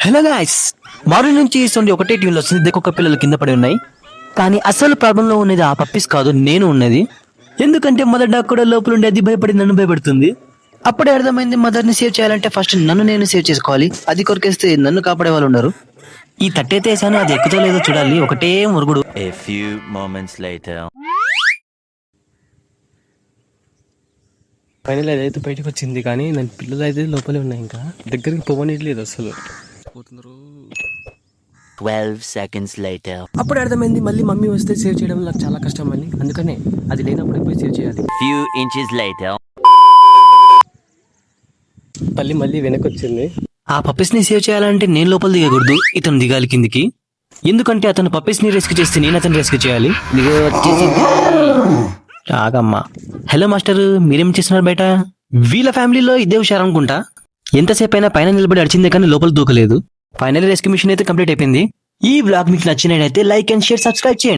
Hello guys, morning నుంచి చూడండి ఒకటే టీవీలో వస్తుంది. ఒక్కొక్క పిల్లలు కింద పడి ఉన్నాయి. కానీ అసలు ప్రాబ్లం లో ఉన్నది ఆ పప్పీస్ కాదు, నేను ఉన్నది. ఎందుకంటే మదర్ డాగ్ కూడా లోపల ఉండి అది భయపడి నన్ను భయపడుతుంది. అప్పుడే అర్థమైంది, మదర్ ని సేవ్ చేయాలంటే ఫస్ట్ నన్ను నేను సేవ్ చేసుకోవాలి. అది కొరికేస్తే నన్ను కాపాడే వాళ్ళు ఉన్నారు. ఈ తట్టయితే వేసాను, అది ఎక్కుతో లేదో చూడాలి. ఒకటే Murugudu. A few moments later. Final అదైతే బయటకు వచ్చింది, కానీ నా పిల్లలు అయితే లోపలే ఉన్నాయి. ఇంకా దగ్గరికి పోవనట్లేదు అసలు. 12 seconds later. అప్పుడు అర్థమైంది, మళ్ళీ మమ్మీ వస్తే సేవ్ చేయడం నాకు చాలా కష్టం అని. అందుకనే అది లేనప్పుడు పోయి సేవ్ చేయాలి. Few inches later. మళ్ళీ వెనక్కి వచ్చింది. ఆ పప్పీస్ ని సేవ్ చేయాలంటే నేను లోపల దిగకూడదు, ఇతను దిగాలి కిందికి. ఎందుకంటే అతను పప్పీస్ ని రెస్క్యూ చేస్తే నేను అతను రెస్క్యూ చేయాలి. రాగమ్మా. హలో మాస్టర్, మీరేం చేస్తున్నారు బయట? వీళ్ళ ఫ్యామిలీలో ఇదే హుషారు అనుకుంటా. ఎంతసేపు అయినా పైన నిలబడి అడిచిందే కానీ లోపల దూకలేదు. ఫైనల్ రెస్క్యూ మిషన్ అయితే కంప్లీట్ అయిపోయింది. ఈ బ్లాగ్ మీకు నచ్చినట్లయితే లైక్ అండ్ షేర్, సబ్స్క్రైబ్ చేయండి.